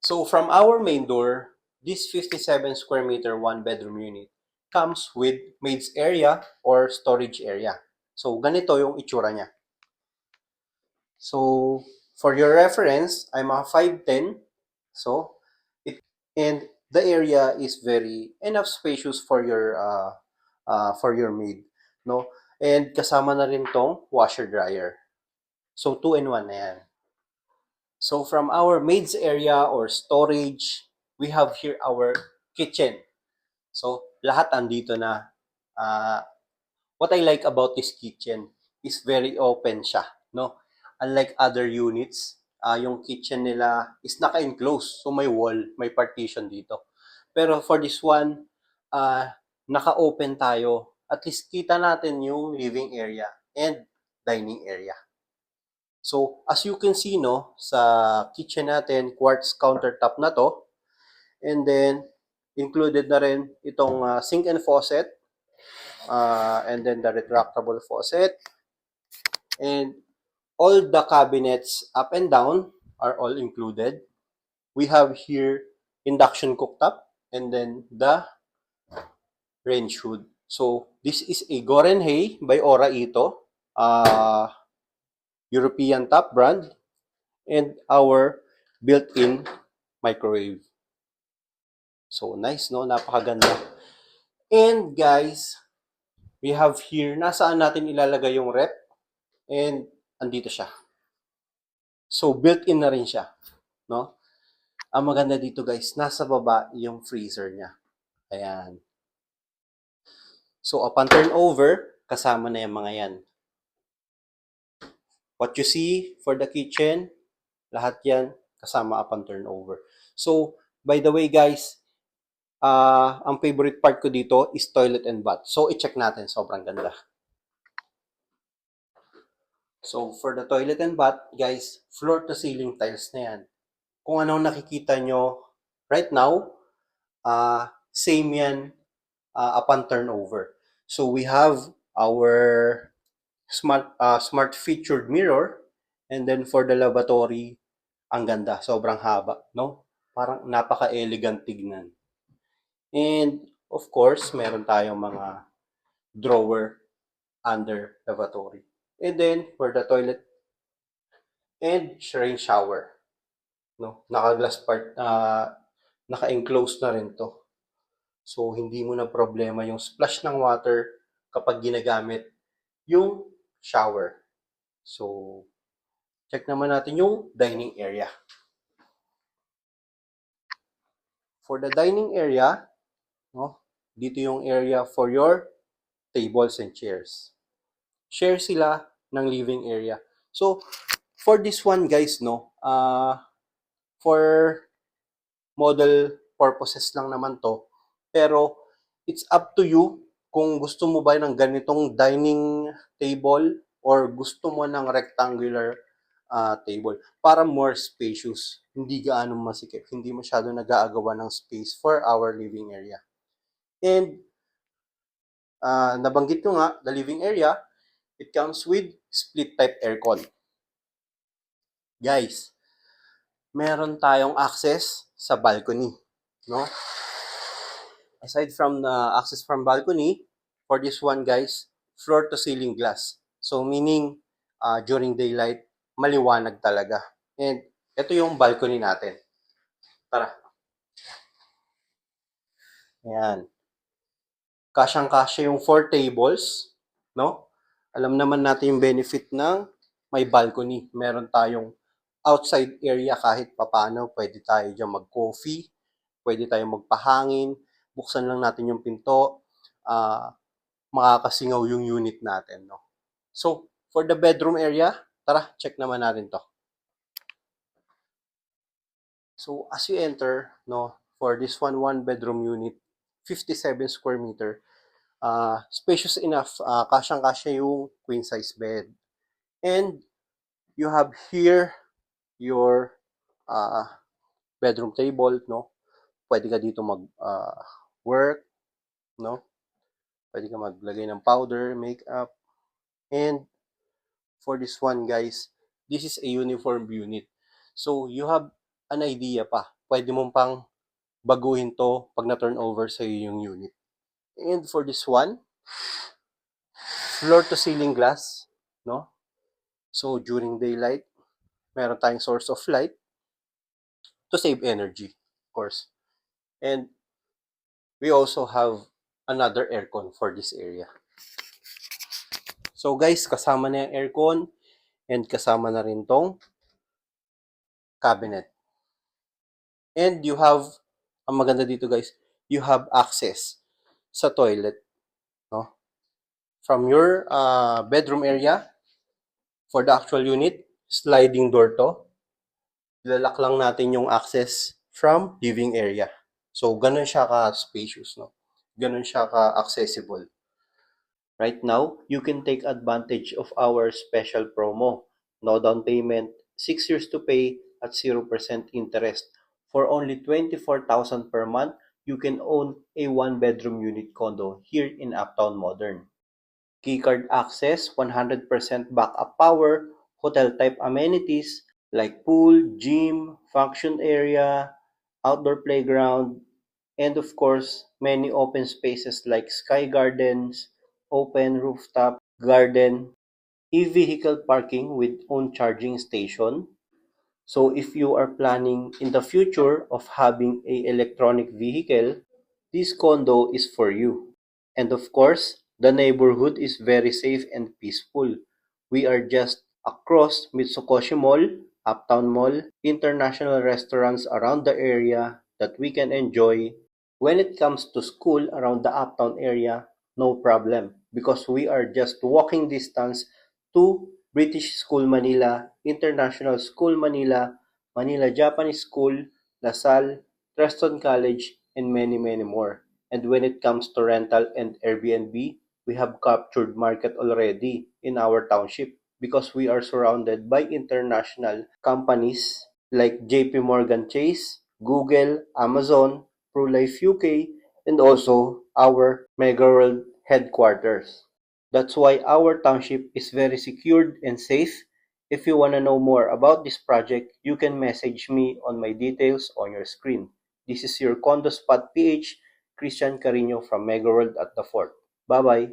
So from our main door, this 57 square meter one bedroom unit comes with maid's area or storage area. So ganito yung itsura niya. So for your reference, I'm a 5'10". So and the area is very enough spacious for your maid, no? And kasama na rin tong washer dryer. So 2 in 1 na yan. So from our maid's area or storage, we have here our kitchen. So lahat andito na. What I like about this kitchen is very open siya, no? Unlike other units, yung kitchen nila is naka-enclose. So may wall, may partition dito. Pero for this one, naka-open tayo. At least kita natin yung living area and dining area. So, as you can see, no, sa kitchen natin, quartz countertop na to. And then, included na rin itong sink and faucet. And then the retractable faucet. And all the cabinets up and down are all included. We have here induction cooktop and then the range hood. So, this is a Gorenhei by Ora Ito. European top brand. And our built-in microwave. So, nice, no? Napakaganda. And guys, we have here, nasaan natin ilalagay yung rep? And, andito siya. So, built-in na rin siya, no? Ang maganda dito guys, nasa baba yung freezer niya. Ayan. So, upon turnover, kasama na yung mga yan. What you see for the kitchen, lahat yan kasama upon turnover. So, by the way guys, ang favorite part ko dito is toilet and bath. So, i-check natin. Sobrang ganda. So, for the toilet and bath, guys, floor-to-ceiling tiles na yan. Kung anong nakikita nyo right now, same yan upon turnover. So, we have our smart featured mirror. And then, for the lavatory, ang ganda. Sobrang haba, no? Parang napaka-elegant tignan. And, of course, meron tayong mga drawer under lavatory. And then, for the toilet and rain shower. No? Naka-glass part, naka-enclose na rin to. So, hindi mo na problema yung splash ng water kapag ginagamit yung shower. So, check naman natin yung dining area. For the dining area, no, dito yung area for your tables and chairs. Share sila ng living area. So, for this one guys, no, for model purposes lang naman to. Pero, it's up to you kung gusto mo ba ng ganitong dining table or gusto mo ng rectangular table para more spacious. Hindi gaano masikip. Hindi masyado nag-aagawa ng space for our living area. And, nabanggit ko nga, the living area, it comes with split type aircon. Guys, meron tayong access sa balcony, no? Aside from the access from balcony, for this one guys, floor to ceiling glass. So meaning during daylight, maliwanag talaga. And ito yung balcony natin. Tara. Ayan. Kasyang-kasya yung 4 tables, no? Alam naman natin yung benefit ng may balcony. Meron tayong outside area kahit papano. Pwede tayo dyan mag-coffee, pwede tayo magpahangin, buksan lang natin yung pinto, makakasingaw yung unit natin, no? So, for the bedroom area, tara, check naman natin to. So, as you enter, no, for this one bedroom unit, 57 square meter, spacious enough, kasyang-kasya yung queen size bed. And you have here your bedroom table, no? Pwede ka dito mag-work, no? Pwede ka maglagay ng powder, makeup. And for this one, guys, this is a uniform unit. So, you have an idea pa pwede mong pang baguhin to pag na-turn over sa yung unit. And for this one, floor to ceiling glass, no? So during daylight, meron tayong source of light to save energy, of course. And we also have another aircon for this area. So guys, kasama na yung aircon and kasama na rin tong cabinet. And you have, ang maganda dito guys, you have access sa toilet, no? From your bedroom area for the actual unit, sliding door to. Ilalak lang natin yung access from living area. So, ganun siya ka-spacious, no? Ganun siya ka-accessible. Right now, you can take advantage of our special promo. No down payment, 6 years to pay at 0% interest. For only 24,000 per month, you can own a one-bedroom unit condo here in Uptown Modern. Keycard access, 100% backup power, hotel-type amenities like pool, gym, function area, outdoor playground, and of course, many open spaces like sky gardens, open rooftop garden, e-vehicle parking with own charging station. So if you are planning in the future of having a electronic vehicle, this condo is for you. And of course, the neighborhood is very safe and peaceful. We are just across Mitsukoshi Mall, Uptown Mall, international restaurants around the area that we can enjoy. When it comes to school around the Uptown area, no problem because we are just walking distance to British School Manila, International School Manila, Manila Japanese School, LaSalle, Preston College, and many, many more. And when it comes to rental and Airbnb, we have captured market already in our township because we are surrounded by international companies like JP Morgan Chase, Google, Amazon, ProLife UK, and also our MegaWorld headquarters. That's why our township is very secured and safe. If you want to know more about this project, you can message me on my details on your screen. This is your Condo Spot PH, Christian Carino from MegaWorld at the Fort. Bye-bye.